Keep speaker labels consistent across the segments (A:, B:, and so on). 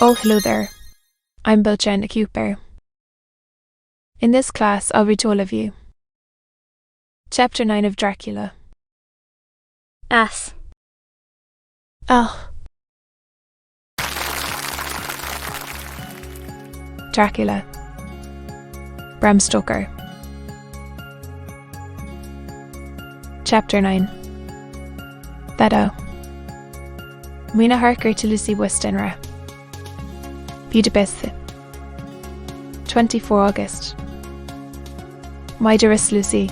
A: Oh, hello there. I'm Bilchan Cooper. In this class, I'll read all of you. Chapter 9 of Dracula.
B: Ass.
A: Oh. Dracula. Bram Stoker. Chapter 9. Thado. Mina Harker to Lucy Westenra. Budapest. 24 August. My dearest Lucy,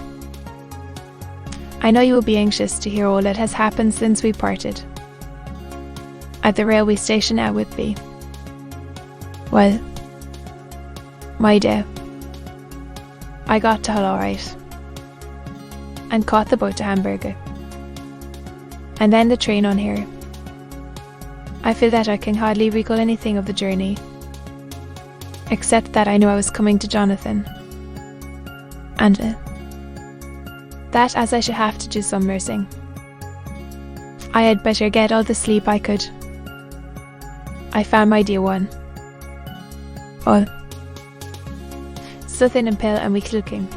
A: I know you will be anxious to hear all that has happened since we parted. At the railway station at Whitby. Well, my dear, I got to Hull alright, and caught the boat to Hamburg, and then the train on here. I feel that I can hardly recall anything of the journey, except that I knew I was coming to Jonathan, and that as I should have to do some nursing, I had better get all the sleep I could. I found my dear one, all so thin and pale and weak looking.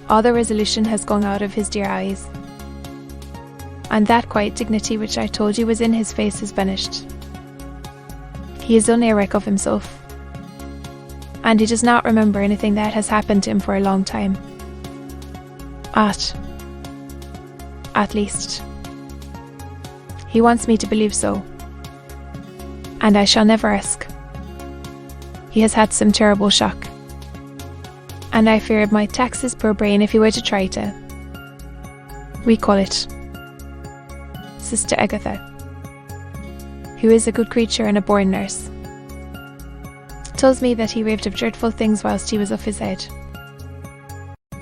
A: All the resolution has gone out of his dear eyes, and that quiet dignity which I told you was in his face has vanished. He is only a wreck of himself, and he does not remember anything that has happened to him for a long time. At least, he wants me to believe so, and I shall never ask. He has had some terrible shock, and I fear it might tax his poor brain if he were to try to. We call it Sister Agatha, who is a good creature and a born nurse, tells me that he raved of dreadful things whilst he was off his head.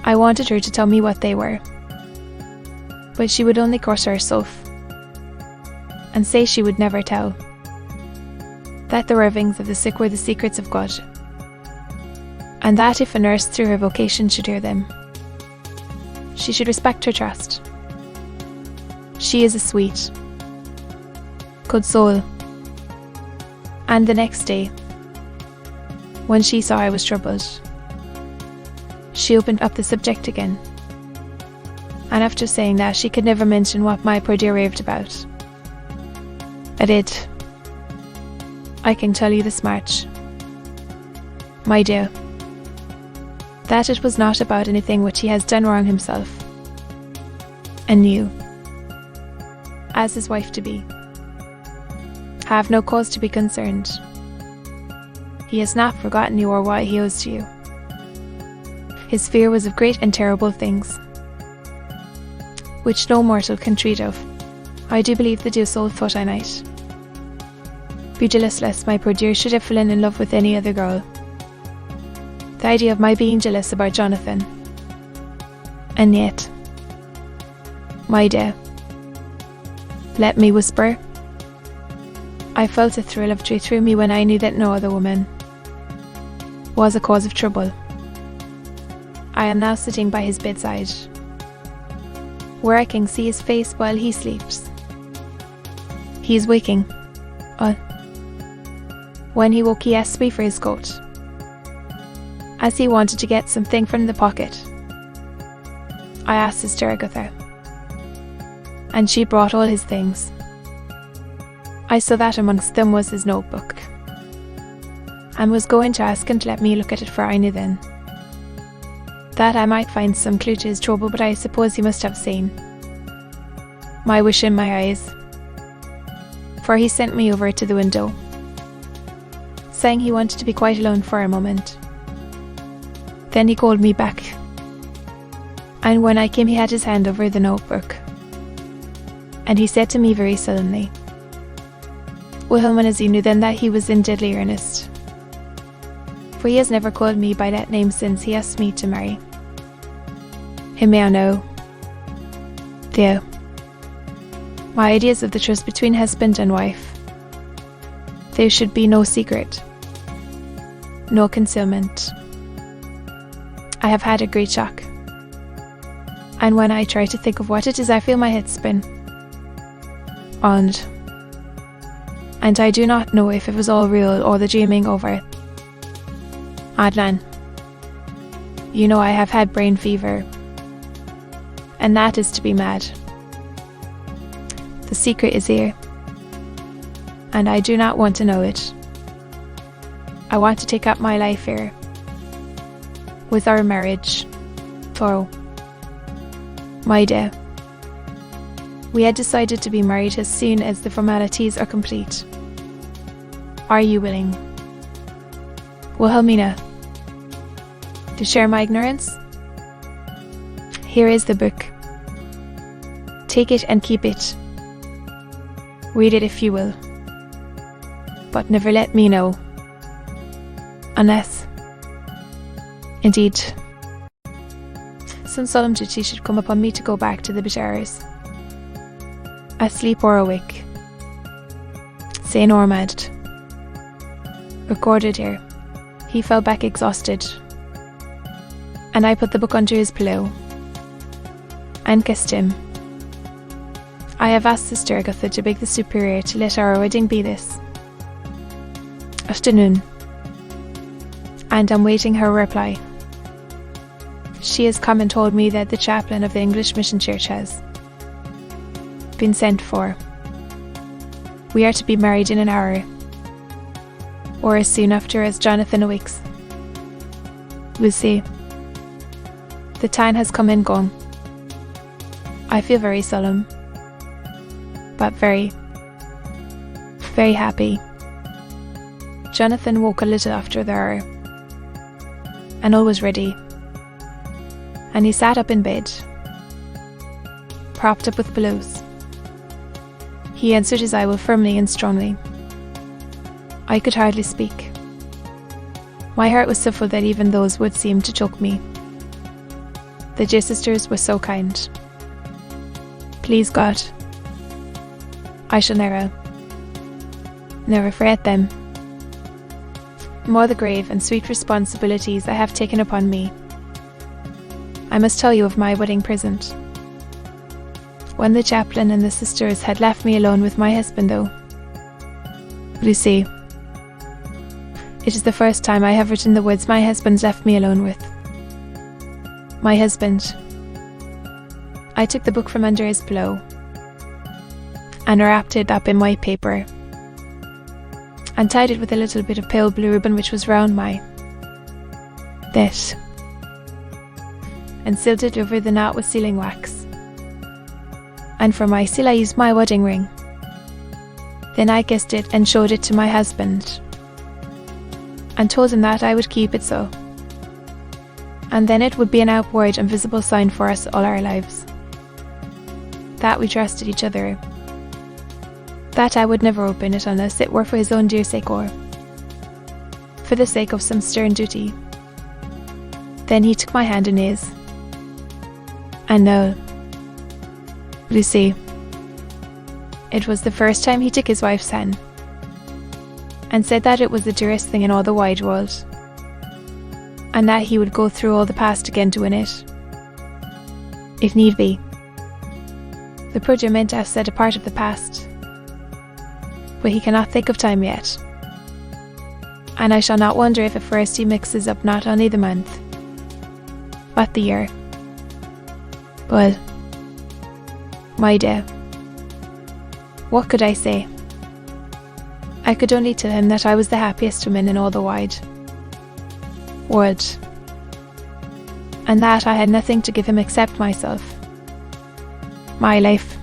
A: I wanted her to tell me what they were, but she would only curse herself, and say she would never tell, that the ravings of the sick were the secrets of God, and that if a nurse through her vocation should hear them, she should respect her trust. She is a sweet, good soul. And the next day, when she saw I was troubled, she opened up the subject again, and after saying that she could never mention what my poor dear raved about, I did. I can tell you this much, my dear, that it was not about anything which he has done wrong himself, and you, as his wife-to-be, have no cause to be concerned. He has not forgotten you or what he owes to you. His fear was of great and terrible things, which no mortal can treat of. I do believe the dear soul thought I might be jealous lest my poor dear should have fallen in love with any other girl. The idea of my being jealous about Jonathan. And yet, my dear, let me whisper, I felt a thrill of joy through me when I knew that no other woman was a cause of trouble. I am now sitting by his bedside, where I can see his face while he sleeps. He is waking. When he woke, he asked me for his coat, as he wanted to get something from the pocket. I asked Sister Agatha, and she brought all his things. I saw that amongst them was his notebook, and was going to ask him to let me look at it, for I knew then that I might find some clue to his trouble, but I suppose he must have seen my wish in my eyes, for he sent me over to the window, saying he wanted to be quite alone for a moment. Then he called me back, and when I came he had his hand over the notebook, and he said to me very sullenly, Wilhelm, as he knew then that he was in deadly earnest, for he has never called me by that name since he asked me to marry him. May I know, dear, my ideas of the trust between husband and wife. There should be no secret, no concealment. I have had a great shock, and when I try to think of what it is, I feel my head spin. And and I do not know if it was all real or the dreaming over. Adnan, you know I have had brain fever, and that is to be mad. The secret is here, and I do not want to know it. I want to take up my life here, with our marriage, thorough. My day. We had decided to be married as soon as the formalities are complete. Are you willing? Wilhelmina, to share my ignorance? Here is the book. Take it and keep it. Read it if you will, but never let me know. Unless, indeed, some solemn duty should come upon me to go back to the Bashars. Asleep or awake. Say Normad. Recorded here. He fell back exhausted, and I put the book under his pillow and kissed him. I have asked Sister Agatha to beg the Superior to let our wedding be this afternoon, and I'm waiting her reply. She has come and told me that the chaplain of the English Mission Church has been sent for. We are to be married in an hour, or as soon after as Jonathan awakes. Lucy, the time has come and gone. I feel very solemn, but very, very happy. Jonathan woke a little after the hour, and all was ready, and he sat up in bed, propped up with pillows. He answered his I will firmly and strongly. I could hardly speak. My heart was so full that even those words seemed to choke me. The dear sisters were so kind. Please God, I shall never forget them. More the grave and sweet responsibilities I have taken upon me. I must tell you of my wedding present. When the chaplain and the sisters had left me alone with my husband, though. Lucy, it is the first time I have written the words my husband left me alone with. My husband. I took the book from under his pillow and wrapped it up in white paper and tied it with a little bit of pale blue ribbon which was round my neck, and sealed it over the knot with sealing wax. And for my seal I used my wedding ring. Then I kissed it and showed it to my husband, and told him that I would keep it so, and then it would be an outward and visible sign for us all our lives, that we trusted each other, that I would never open it unless it were for his own dear sake or for the sake of some stern duty. Then he took my hand in his, and no, Lucy, it was the first time he took his wife's hand, and said that it was the dearest thing in all the wide world, and that he would go through all the past again to win it, if need be. The poor dear meant to have said a part of the past, but he cannot think of time yet, and I shall not wonder if at first he mixes up not only the month, but the year. But, my dear, what could I say? I could only tell him that I was the happiest woman in all the wide world, and that I had nothing to give him except myself, my life,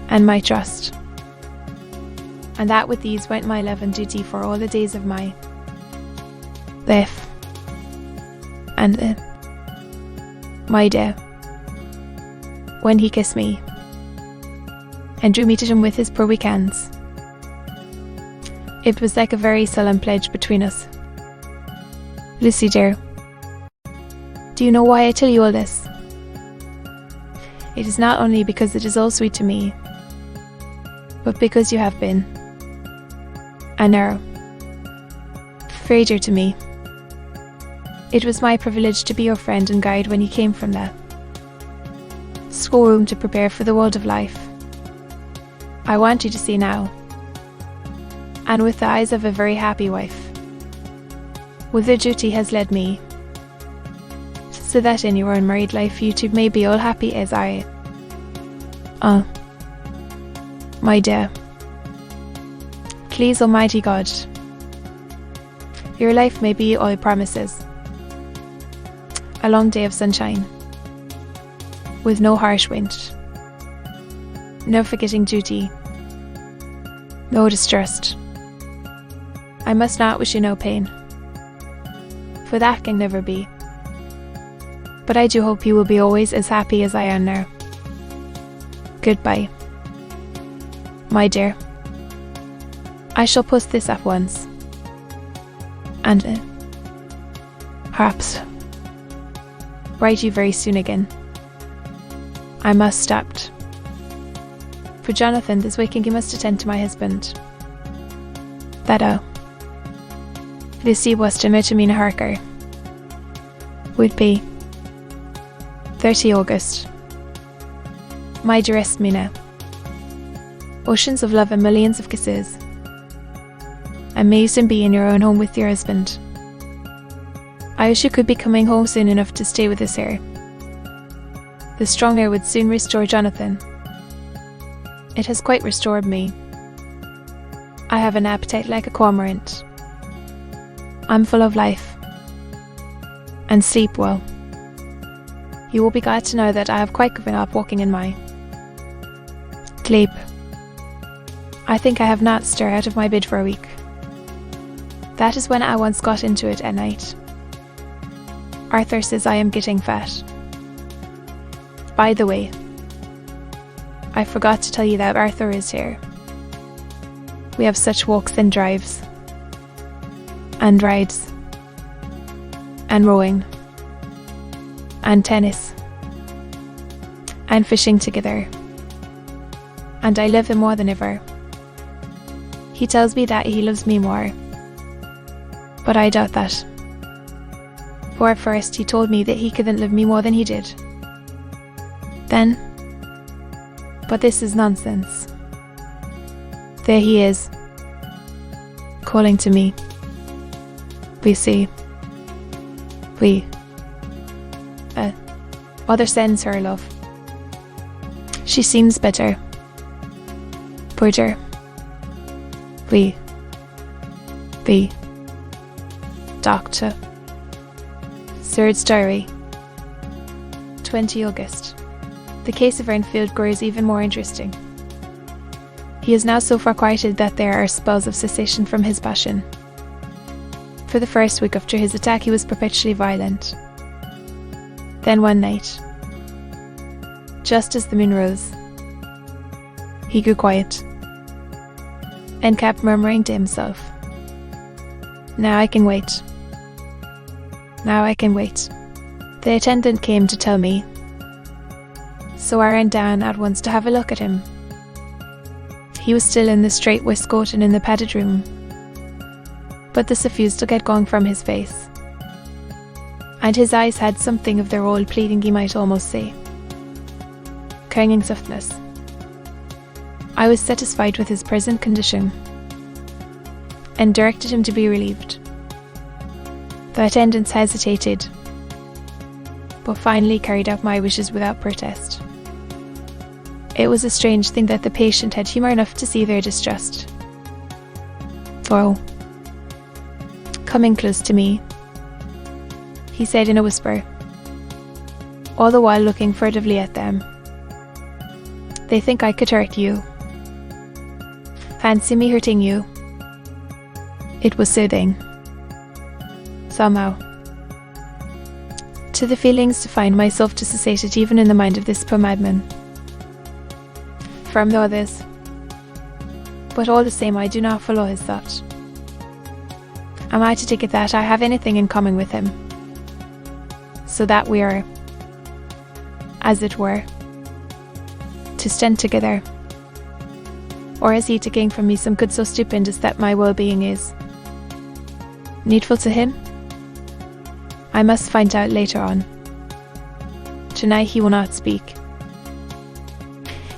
A: and my trust, and that with these went my love and duty for all the days of my life. And then, my dear, when he kissed me and drew me to him with his poor weak hands, it was like a very solemn pledge between us. Lucy dear, do you know why I tell you all this? It is not only because it is all sweet to me, but because you have been, and are, very dear to me. It was my privilege to be your friend and guide when you came from the schoolroom to prepare for the world of life. I want you to see now and with the eyes of a very happy wife. Whither duty has led me, so that in your unmarried life you too may be all happy as I. My dear, please Almighty God, your life may be all promises. A long day of sunshine, with no harsh wind, no forgetting duty, no distrust. I must not wish you no pain, for that can never be. But I do hope you will be always as happy as I am now. Goodbye, my dear. I shall post this at once, and perhaps write you very soon again. I must stop. For Jonathan, this waking you must attend to my husband. That Lucy was to Mitamina Harker. Would be 30 August. My dearest Mina, oceans of love and millions of kisses. And may you soon be in your own home with your husband. I wish you could be coming home soon enough to stay with us here. The strong air would soon restore Jonathan. It has quite restored me. I have an appetite like a cormorant. I'm full of life, and sleep well. You will be glad to know that I have quite given up walking in my sleep. I think I have not stirred out of my bed for a week. That is when I once got into it at night. Arthur says I am getting fat. By the way, I forgot to tell you that Arthur is here. We have such walks and drives, and rides, and rowing, and tennis, and fishing together. And I love him more than ever. He tells me that he loves me more, but I doubt that. For at first he told me that he couldn't love me more than he did. Then, but this is nonsense. There he is, calling to me. Mother sends her love. She seems better. Porter. Doctor. Sir's diary. 20 August. The case of Renfield grows even more interesting. He is now so far quieted that there are spells of cessation from his passion. For the first week after his attack he was perpetually violent. Then one night, just as the moon rose, he grew quiet and kept murmuring to himself, "Now I can wait. Now I can wait." The attendant came to tell me, so I ran down at once to have a look at him. He was still in the straight waistcoat and in the padded room, but the suffused look had gone from his face, and his eyes had something of their old pleading, you might almost say, clinging softness. I was satisfied with his present condition, and directed him to be relieved. The attendants hesitated, but finally carried out my wishes without protest. It was a strange thing that the patient had humour enough to see their distrust. For, coming close to me, he said in a whisper, all the while looking furtively at them, "They think I could hurt you. Fancy me hurting you." It was soothing, somehow, to the feelings to find myself dissociated even in the mind of this poor madman from the others. But all the same I do not follow his thought. Am I to take it that I have anything in common with him, so that we are, as it were, to stand together? Or is he to gain from me some good so stupendous that my well-being is needful to him? I must find out later on. Tonight he will not speak.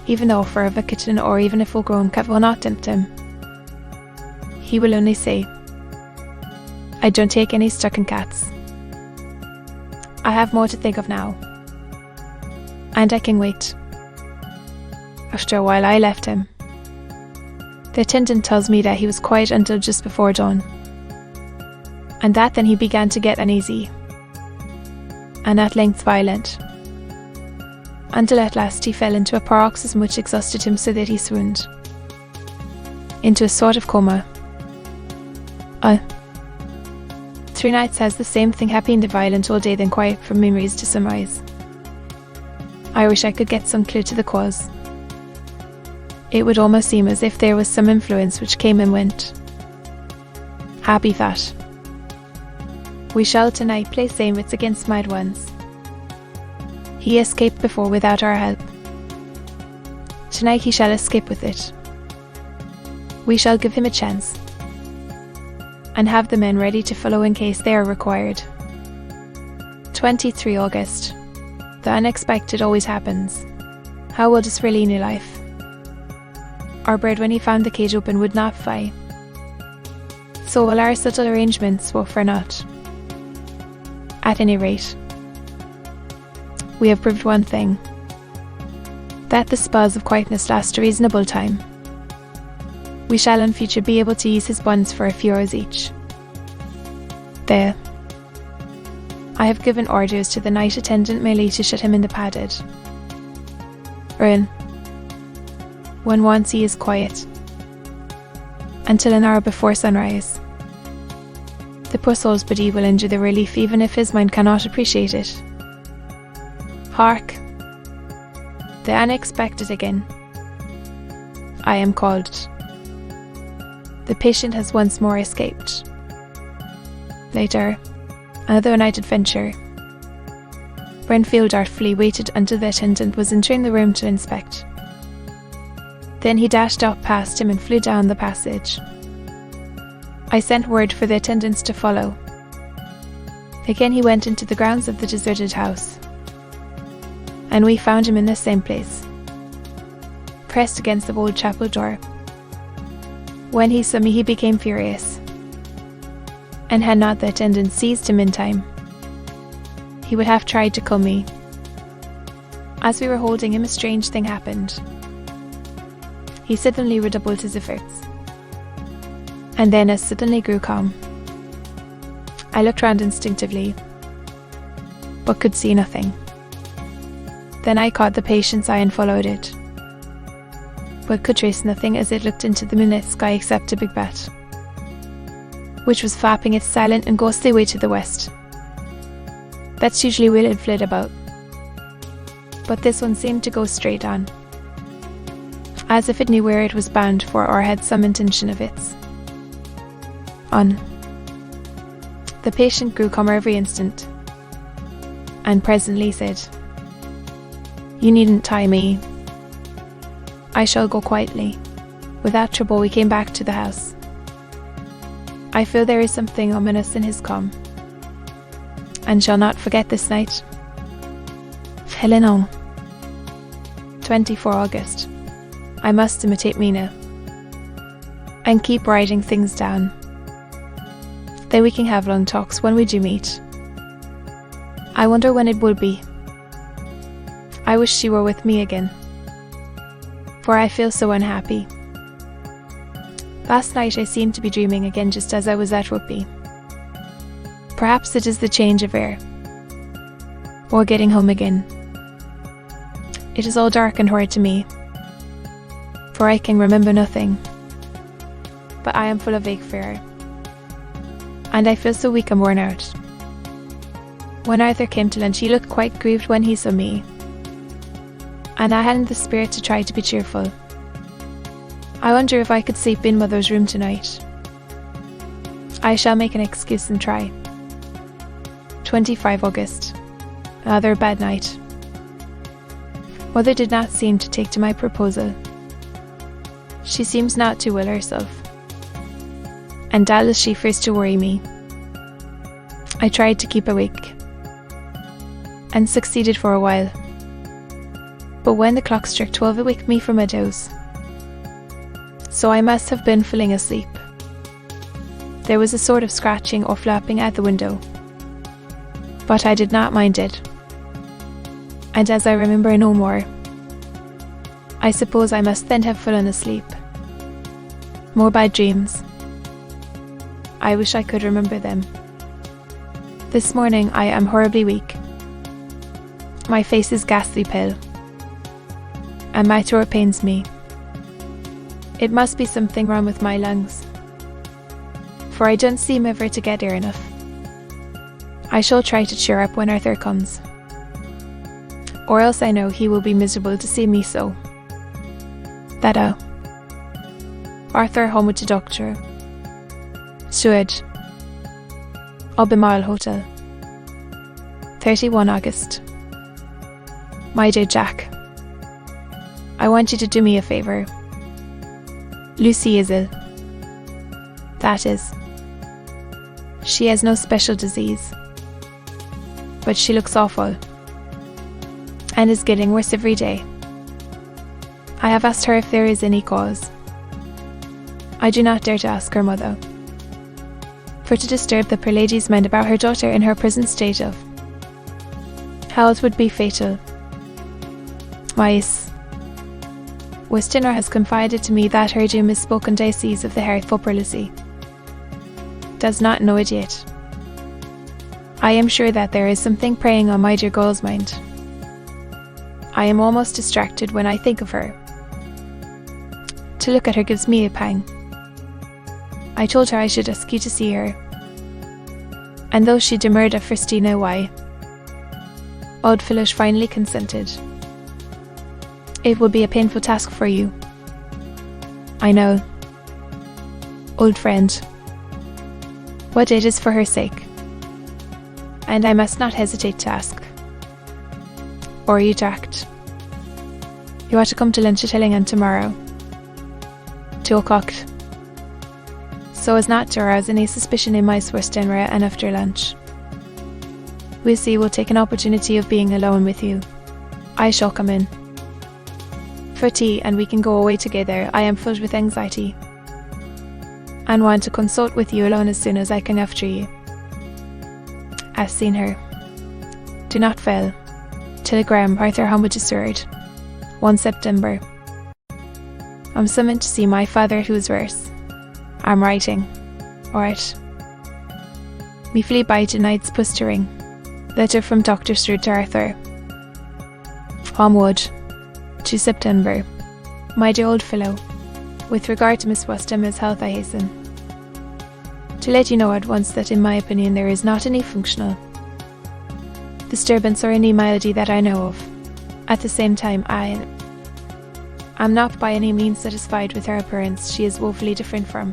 A: Even the offer of a kitten or even a full-grown cat will not tempt him. he will only say, "I don't take any stuck in cats. I have more to think of now. And I can wait." After a while I left him. The attendant tells me that he was quiet until just before dawn, and that then he began to get uneasy, and at length violent, until at last he fell into a paroxysm which exhausted him so that he swooned into a sort of coma. 3 nights has the same thing happened, the violent all day, then quiet from memories to sunrise. I wish I could get some clue to the cause. It would almost seem as if there was some influence which came and went. Happy thought. We shall tonight play same wits against mad ones. He escaped before without our help. Tonight he shall escape with it. We shall give him a chance, and have the men ready to follow in case they are required. 23 August. The unexpected always happens. How will this really new life? Our bird, when he found the cage open, would not fly. So all our subtle arrangements were for naught. At any rate, we have proved one thing, that the spells of quietness last a reasonable time. We shall in future be able to use his bonds for a few hours each. There. I have given orders to the night attendant merely to shut him in the padded room when once he is quiet, until an hour before sunrise. The poor soul's body will enjoy the relief even if his mind cannot appreciate it. Hark! The unexpected again. I am called. The patient has once more escaped. Later, another night adventure. Brenfield artfully waited until the attendant was entering the room to inspect. Then he dashed out past him and flew down the passage. I sent word for the attendants to follow. Again he went into the grounds of the deserted house, and we found him in the same place, pressed against the old chapel door. When he saw me he became furious, and had not the attendant seized him in time, he would have tried to kill me. As we were holding him, a strange thing happened. He suddenly redoubled his efforts, and then as suddenly grew calm. I looked round instinctively, but could see nothing. Then I caught the patient's eye and followed it, but could trace nothing as it looked into the moonlit sky except a big bat, which was flapping its silent and ghostly way to the west. Bats usually wheel and flit about, but this one seemed to go straight on, as if it knew where it was bound for or had some intention of its on. The patient grew calmer every instant, and presently said, "You needn't tie me. I shall go quietly." Without trouble we came back to the house. I feel there is something ominous in his calm, and shall not forget this night. Helen. 24 August. I must imitate Mina, and keep writing things down. Then we can have long talks when we do meet. I wonder when it will be. I wish she were with me again, for I feel so unhappy. Last night I seemed to be dreaming again just as I was at Rugby. Perhaps it is the change of air, or getting home again. It is all dark and horrid to me, for I can remember nothing, but I am full of vague fear, and I feel so weak and worn out. When Arthur came to lunch he looked quite grieved when he saw me, and I hadn't the spirit to try to be cheerful. I wonder if I could sleep in Mother's room tonight. I shall make an excuse and try. 25 August. Another bad night. Mother did not seem to take to my proposal. She seems not too well herself, and doubtless she fears to worry me. I tried to keep awake, and succeeded for a while, but when the clock struck 12 it waked me from a doze, so I must have been falling asleep. There was a sort of scratching or flapping at the window, but I did not mind it. And as I remember no more, I suppose I must then have fallen asleep. More bad dreams. I wish I could remember them. This morning I am horribly weak. My face is ghastly pale, and my throat pains me. It must be something wrong with my lungs, for I don't seem ever to get air enough. I shall try to cheer up when Arthur comes, or else I know he will be miserable to see me so. That Arthur home with the doctor. Sued. Albemarle Hotel. 31 August. My dear Jack, I want you to do me a favour. Lucy is ill. That is, she has no special disease, but she looks awful, and is getting worse every day. I have asked her if there is any cause. I do not dare to ask her mother, for to disturb the poor lady's mind about her daughter in her present state of health would be fatal. Mice. Westinner has confided to me that her doom is spoken diocese of the heart for Lucy. Does not know it yet. I am sure that there is something preying on my dear girl's mind. I am almost distracted when I think of her. To look at her gives me a pang. I told her I should ask you to see her, and though she demurred at first, you know why, Old Phyllis finally consented. It will be a painful task for you, I know. Old friend, what it is for her sake, and I must not hesitate to ask, or you to act. You are to come to lunch at Hillingham tomorrow, 2 o'clock, so as not to arouse any suspicion in my Swerstenra and after lunch. Lucy will take an opportunity of being alone with you. I shall come in for tea and we can go away together. I am filled with anxiety and want to consult with you alone as soon as I can after you. I've seen her. Do not fail. Telegram Arthur Homage Sword, 1 September. I'm summoned to see my father who is worse. I'm writing. Alright. Me flee by tonight's pustering. Letter from Dr. Strood to Arthur. Homewood, 2 September. My dear old fellow, with regard to Miss Westhama's health, I hasten to let you know at once that in my opinion there is not any functional disturbance or any malady that I know of. At the same time, I am not by any means satisfied with her appearance. She is woefully different from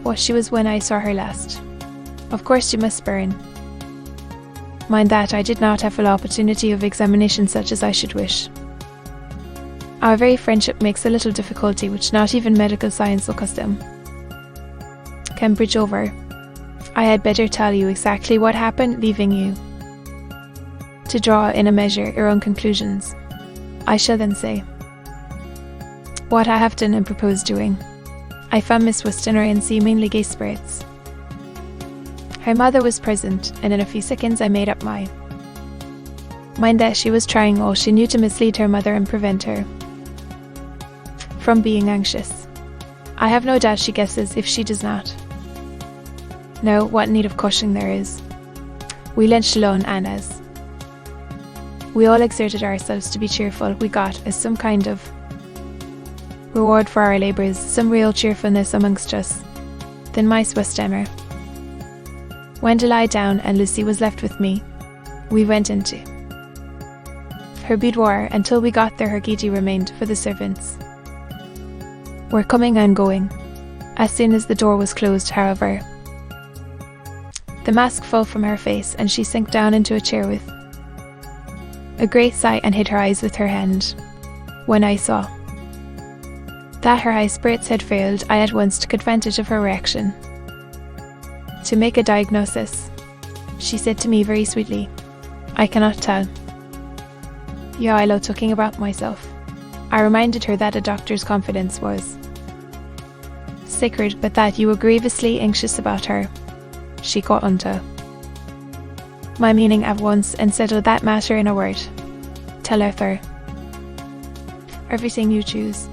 A: what she was when I saw her last. Of course you must bear in mind that I did not have full opportunity of examination such as I should wish. Our very friendship makes a little difficulty which not even medical science or custom can bridge over. I had better tell you exactly what happened, leaving you to draw in a measure your own conclusions. I shall then say what I have done and propose doing. I found Miss Westinner in seemingly gay spirits. Her mother was present, and in a few seconds I made up my mind that she was trying all she knew to mislead her mother and prevent her from being anxious. I have no doubt she guesses if she does not. No, what need of caution there is. We lunched alone, and as we all exerted ourselves to be cheerful, we got, as some kind of reward for our labours, some real cheerfulness amongst us. Then Miss Westheimer went to lie down, and Lucy was left with me. We went into her boudoir. Until we got there, her Gigi remained, for the servants were coming and going. As soon as the door was closed, however, the mask fell from her face, and she sank down into a chair with a great sigh and hid her eyes with her hand. When I saw that her high spirits had failed, I at once took advantage of her reaction to make a diagnosis. She said to me very sweetly, I cannot tell. Yeah, I love talking about myself. I reminded her that a doctor's confidence was sacred, but that you were grievously anxious about her. She got unto my meaning at once and settled that matter in a word. Tell Arthur everything you choose.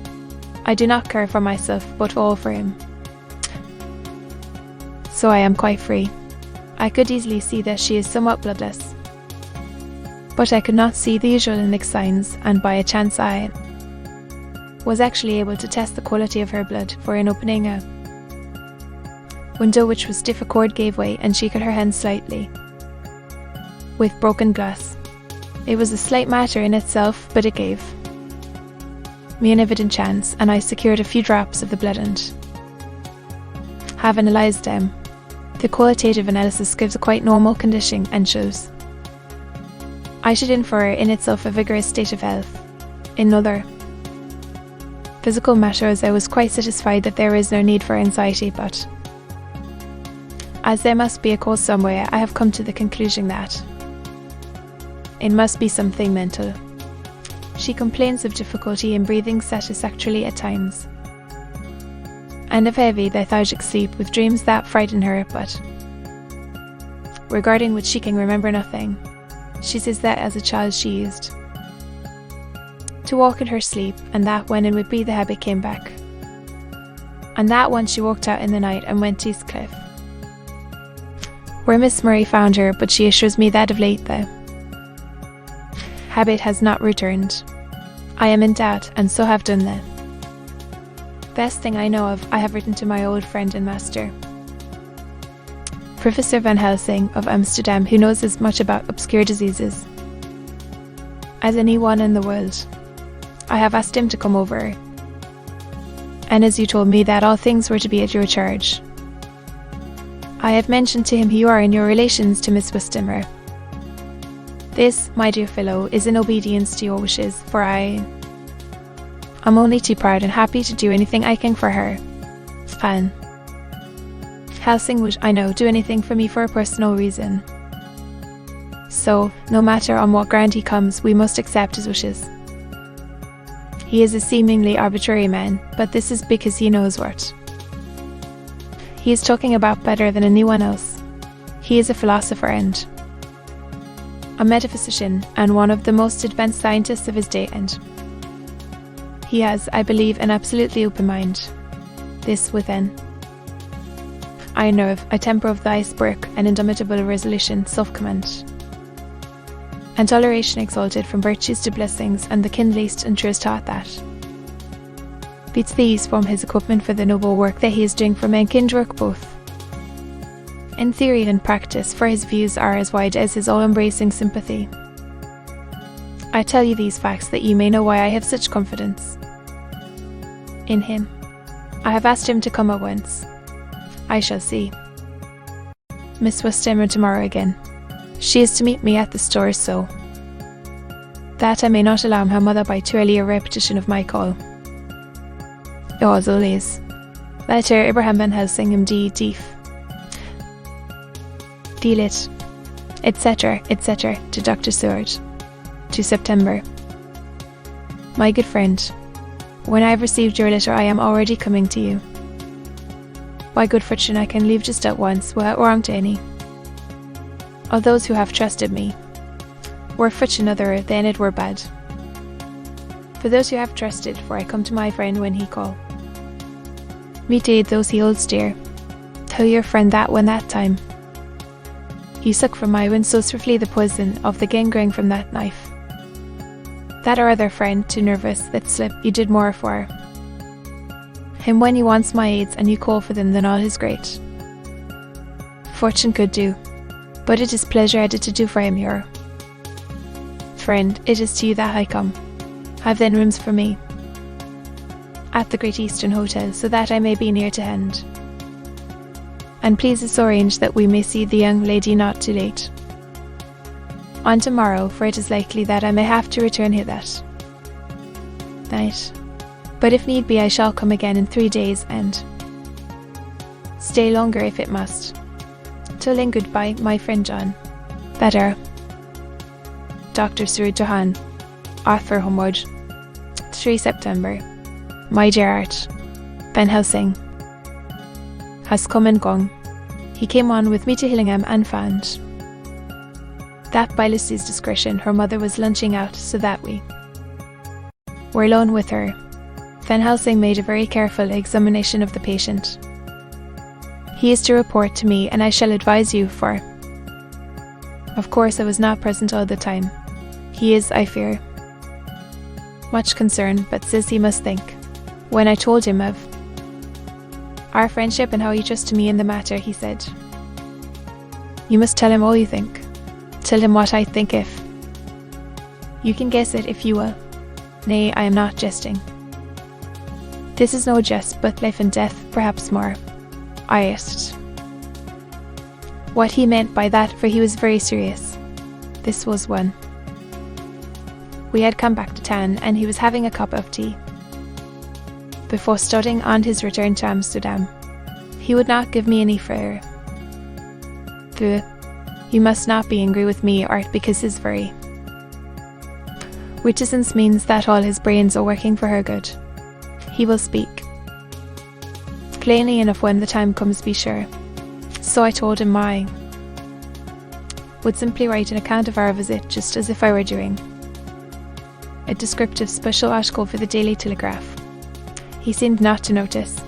A: I do not care for myself, but all for him. So I am quite free. I could easily see that she is somewhat bloodless, but I could not see the usual index signs, and by a chance I was actually able to test the quality of her blood, for in opening a window which was stiff, a cord gave way and she cut her hand slightly with broken glass. It was a slight matter in itself, but it gave me an evident chance, and I secured a few drops of the blood and have analysed them. The qualitative analysis gives a quite normal condition and shows I should infer in itself a vigorous state of health. In other physical matters I was quite satisfied that there is no need for anxiety, but as there must be a cause somewhere, I have come to the conclusion that it must be something mental. She complains of difficulty in breathing satisfactorily at times, and of heavy lethargic sleep, with dreams that frighten her, but regarding which she can remember nothing. She says that as a child she used to walk in her sleep, and that when it would be the habit came back, and that once she walked out in the night and went to Eastcliff, where Miss Murray found her, but she assures me that of late the habit has not returned. I am in doubt, and so have done the best thing I know of. I have written to my old friend and master, Professor Van Helsing of Amsterdam, who knows as much about obscure diseases as anyone in the world. I have asked him to come over, and as you told me that all things were to be at your charge, I have mentioned to him who you are in your relations to Miss Westenra. This, my dear fellow, is in obedience to your wishes, for I am only too proud and happy to do anything I can for her. Van Helsing would, I know, do anything for me for a personal reason. So, no matter on what ground he comes, we must accept his wishes. He is a seemingly arbitrary man, but this is because he knows what he is talking about better than anyone else. He is a philosopher and a metaphysician, and one of the most advanced scientists of his day, and he has, I believe, an absolutely open mind. This with an iron nerve, a temper of the iceberg, an indomitable resolution, self-command, and toleration exalted from virtues to blessings, and the kindliest and truest heart that beats these form his equipment for the noble work that he is doing for mankind, work both in theory and practice, for his views are as wide as his all-embracing sympathy. I tell you these facts that you may know why I have such confidence in him. I have asked him to come at once. I shall see Miss Westenra tomorrow again. She is to meet me at the store, so that I may not alarm her mother by too early a repetition of my call. Yours always, Letter Abraham Van Helsing, M.D. Deef. Delit, etc., etc., to Dr. Seward. To September. My good friend, when I have received your letter, I am already coming to you. By good fortune, I can leave just at once, without wrong to any of those who have trusted me. Were fortune other, then it were bad. For those who have trusted, for I come to my friend when he call. Meet aid those he holds dear. Tell your friend that when that time he suck from my wound so swiftly the poison of the gangrene from that knife, that our other friend, too nervous that slip, you did more for him when he wants my aids, and you call for them than all his great fortune could do. But it is pleasure added to do for him, your friend. It is to you that I come. Have then rooms for me at the Great Eastern Hotel, so that I may be near to hand. And please us arrange that we may see the young lady not too late on tomorrow, for it is likely that I may have to return here that night. But if need be, I shall come again in 3 days, and stay longer if it must. Till then, goodbye, my friend John. Better. Dr. Sir Johann Arthur Homeward. 3 September. My dear Art. Van Helsing. has come and gone. He came on with me to Hillingham and found that by Lucy's discretion her mother was lunching out, so that we were alone with her. Van Helsing made a very careful examination of the patient. He is to report to me, and I shall advise you, for of course I was not present all the time. He is, I fear, much concerned, but says he must think. When I told him of our friendship and how you trusted me in the matter, he said, "You must tell him all you think. Tell him what I think if you can guess it, if you will." Nay, I am not jesting. This is no jest, but life and death, perhaps more. I asked what he meant by that, for he was very serious. This was when we had come back to town, and he was having a cup of tea before starting on his return to Amsterdam. He would not give me any further. You must not be angry with me, Art, because his very reticence means that all his brains are working for her good. He will speak plainly enough when the time comes, be sure. So I told him I would simply write an account of our visit, just as if I were doing a descriptive special article for the Daily Telegraph. He seemed not to notice,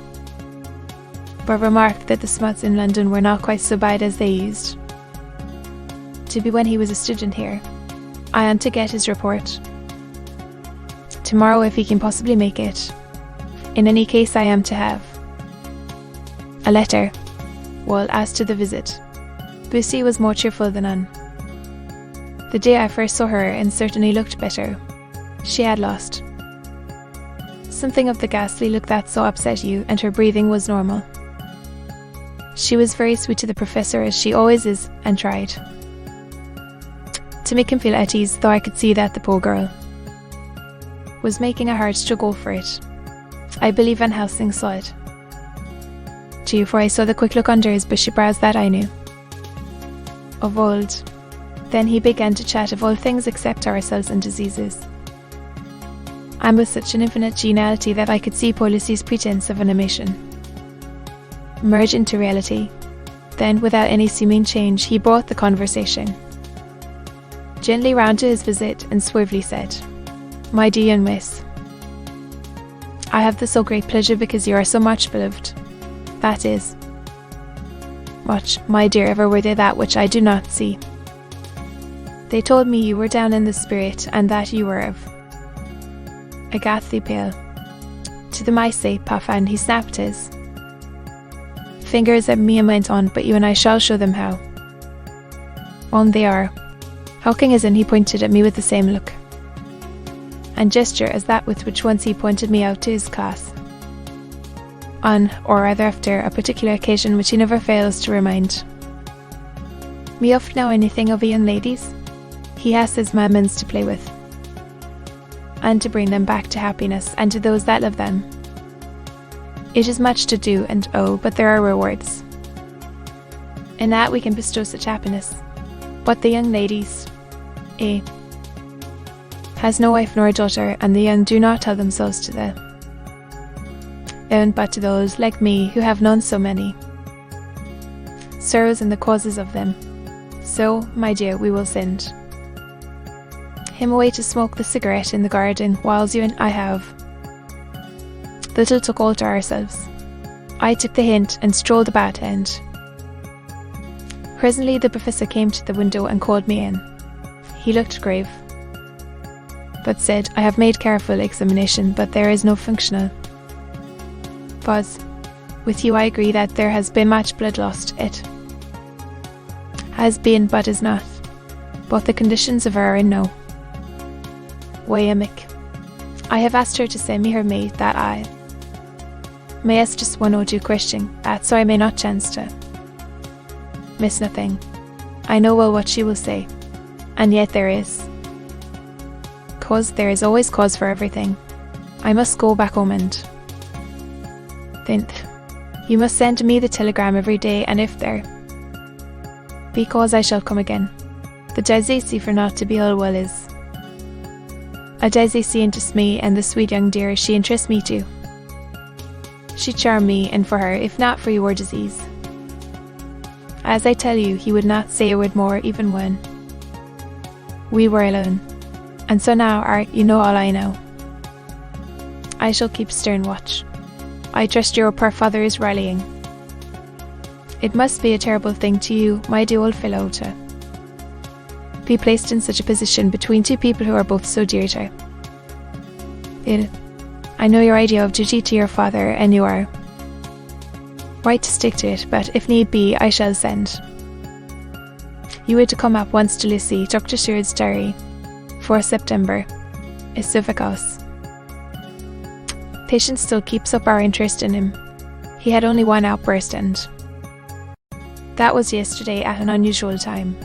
A: but remarked that the smuts in London were not quite so bad as they used to be when he was a student here. I am to get his report tomorrow if he can possibly make it. In any case, I am to have a letter. Well, as to the visit, Lucy was more cheerful than on the day I first saw her, and certainly looked better. She had lost something of the ghastly look that so upset you, and her breathing was normal. She was very sweet to the professor, as she always is, and tried to make him feel at ease, though I could see that the poor girl was making a hard struggle for it. I believe Van Helsing saw it too, for I saw the quick look under his bushy brows that I knew of old. Then he began to chat of all things except ourselves and diseases, and with such an infinite geniality that I could see poor Lucy's pretence of animation merge into reality. Then, without any seeming change, he brought the conversation gently round to his visit, and suavely said, "My dear young miss, I have the so great pleasure because you are so much beloved. That is much, my dear, ever were they that which I do not see. They told me you were down in the spirit, and that you were of a ghastly pale. To the mice say, puff," and he snapped his fingers at me and went on, "But you and I shall show them how. On they are. Hawking is in," he pointed at me with the same look and gesture as that with which once he pointed me out to his class, on, or rather after, a particular occasion which he never fails to remind me of. "Now anything of a young lady's? He has his mammons to play with, and to bring them back to happiness, and to those that love them. It is much to do, and oh, but there are rewards in that we can bestow such happiness. But the young ladies, has no wife nor a daughter, and the young do not tell themselves to the own, but to those like me who have known so many sorrows and the causes of them. So, my dear, we will send him away to smoke the cigarette in the garden, whiles you and I have little took all to ourselves." I took the hint and strolled about, and presently the professor came to the window and called me in. He looked grave, but said, "I have made careful examination, but there is no functional cause. With you I agree that there has been much blood lost. It has been, but is not. Both the conditions of her are in no way amic. I have asked her to send me her maid, that I may ask just one or two question, that so I may not chance to miss nothing. I know well what she will say, and yet there is always cause for everything. I must go back home, and then you must send me the telegram every day, and if there be cause I shall come again. The Jaizesi for not to be all well is a Jaizesi interests me, and the sweet young dear she interests me too. She'd charm me in for her, if not for your disease. As I tell you, he would not say a word more even when we were alone. And so now, Art, you know all I know. I shall keep stern watch. I trust your poor father is rallying. It must be a terrible thing to you, my dear old fellow, to be placed in such a position between two people who are both so dear to you. I know your idea of duty to your father, and you are right to stick to it, but if need be, I shall send you were to come up once to Lucy, Dr. Seward's diary, for September, is Suffolkos. Patient still keeps up our interest in him. He had only one outburst, and that was yesterday at an unusual time.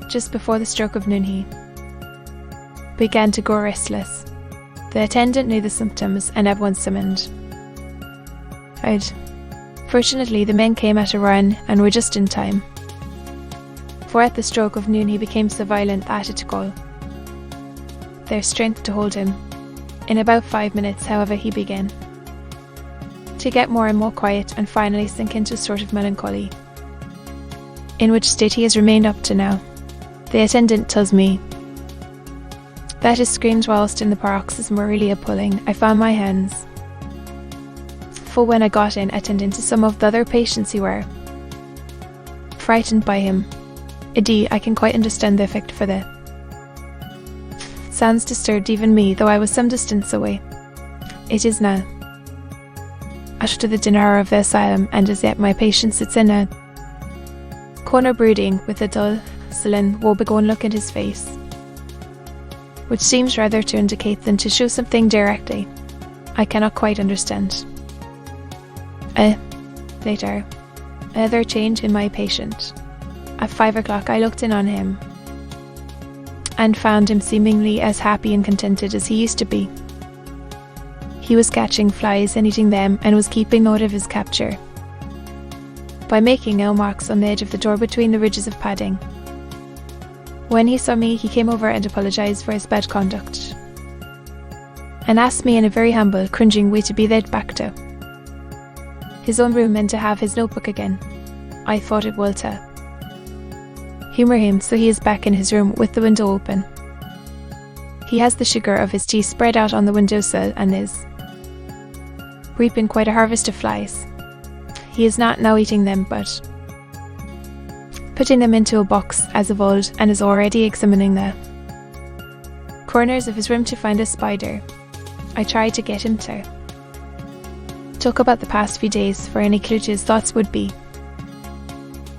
A: Just before the stroke of noon he began to grow restless. The attendant knew the symptoms and at once summoned. Fortunately, the men came at a run and were just in time, for at the stroke of noon he became so violent that it took all their strength to hold him. In about 5 minutes, however, he began to get more and more quiet and finally sink into a sort of melancholy, in which state he has remained up to now. The attendant tells me that his screams whilst in the paroxysm were really appalling. I found my hands full when I got in, attending to some of the other patients who were frightened by him. Indeed, I can quite understand the effect, for the sounds disturbed even me, though I was some distance away. It is now after the dinner hour of the asylum, and as yet my patient sits in a corner brooding, with a dull, sullen, woebegone look in his face, which seems rather to indicate than to show something directly. I cannot quite understand. Later, another change in my patient. At 5 o'clock I looked in on him, and found him seemingly as happy and contented as he used to be. He was catching flies and eating them, and was keeping note of his capture by making nail marks on the edge of the door between the ridges of padding. When he saw me, he came over and apologised for his bad conduct, and asked me in a very humble, cringing way to be led back to his own room and to have his notebook again. I thought it well to humour him, so he is back in his room with the window open. He has the sugar of his tea spread out on the windowsill and is reaping quite a harvest of flies. He is not now eating them, but putting them into a box as of old, and is already examining the corners of his room to find a spider. I tried to get him to talk about the past few days, for any clue to his thoughts would be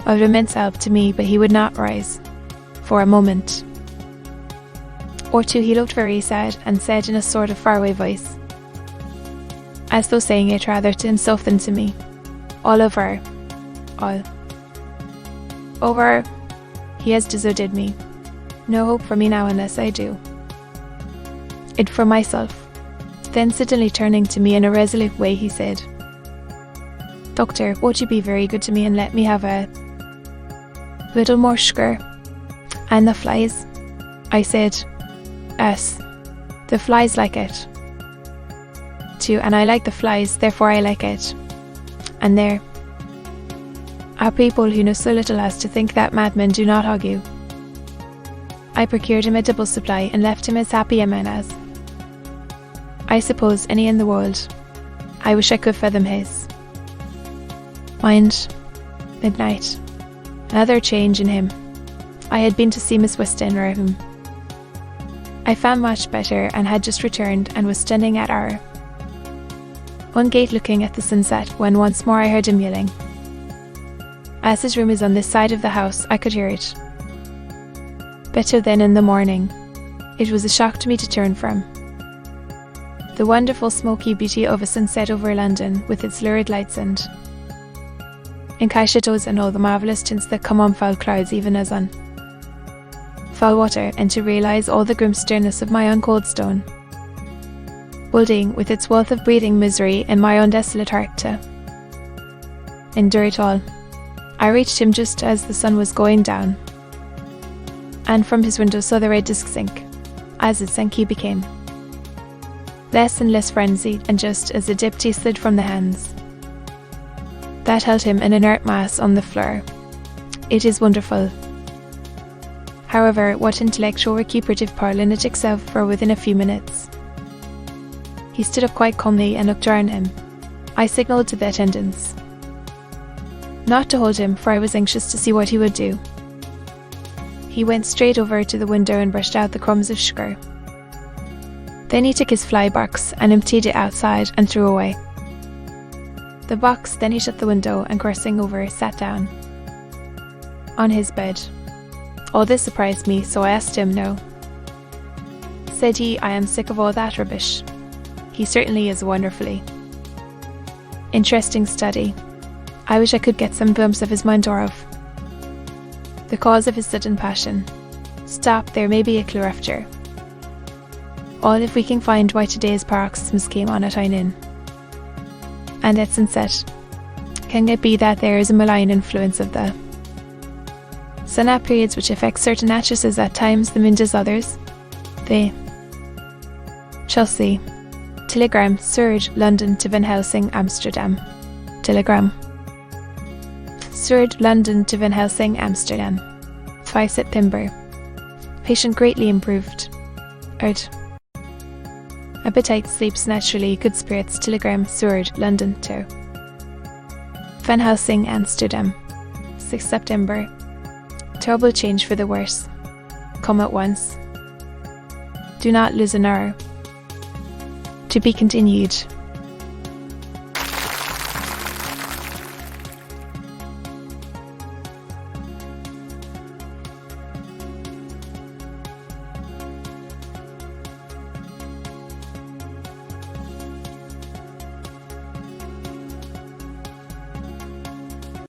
A: of immense help to me, but he would not rise. For a moment or two he looked very sad, and said in a sort of faraway voice, as though saying it rather to himself than to me, all over, he has deserted me. No hope for me now unless I do it for myself. Then suddenly turning to me in a resolute way, he said, Doctor, won't you be very good to me and let me have a little more sugar? And the flies? I said, yes, the flies like it too, and I like the flies, therefore I like it. And there are people who know so little as to think that madmen do not hug you. I procured him a double supply, and left him as happy a man as, I suppose, any in the world. I wish I could fathom his mind. Midnight. Another change in him. I had been to see Miss Westenra, whom I found much better, and had just returned, and was standing at our one gate looking at the sunset, when once more I heard him yelling. As his room is on this side of the house, I could hear it better than in the morning. It was a shock to me to turn from the wonderful smoky beauty of a sunset over London, with its lurid lights and chateaux and all the marvellous tints that come on foul clouds even as on foul water, and to realise all the grim sternness of my own cold stone building, with its wealth of breathing misery, and my own desolate heart to endure it all. I reached him just as the sun was going down, and from his window saw the red disk sink. As it sank, he became less and less frenzied, and just as the deputy slid from the hands That held him an inert mass on the floor. It is wonderful. However, what intellectual recuperative power in it itself for within a few minutes. He stood up quite calmly and looked around him. I signalled to the attendants not to hold him, for I was anxious to see what he would do. He went straight over to the window and brushed out the crumbs of sugar. Then he took his fly box and emptied it outside and threw away the box. Then he shut the window and, crossing over, sat down on his bed. All this surprised me, so I asked him no. Said he, I am sick of all that rubbish. He certainly is wonderfully interesting study. I wish I could get some glimpse of his mind or of the cause of his sudden passion. Stop, there may be a clue after all if we can find why today's paroxysms came on at Einin and at sunset. Can it be that there is a malign influence of the sun at periods which affects certain actresses at times, the moon does others? The Chelsea. Telegram, Surd, London to Van Helsing, Amsterdam. Telegram. Surd, London to Van Helsing, Amsterdam. 5 September. Patient greatly improved. Out. Appetite, sleeps naturally, good spirits. Telegram, Surd, London to Van Helsing, Amsterdam. 6 September. Terrible change for the worse. Come at once. Do not lose an hour. To be continued.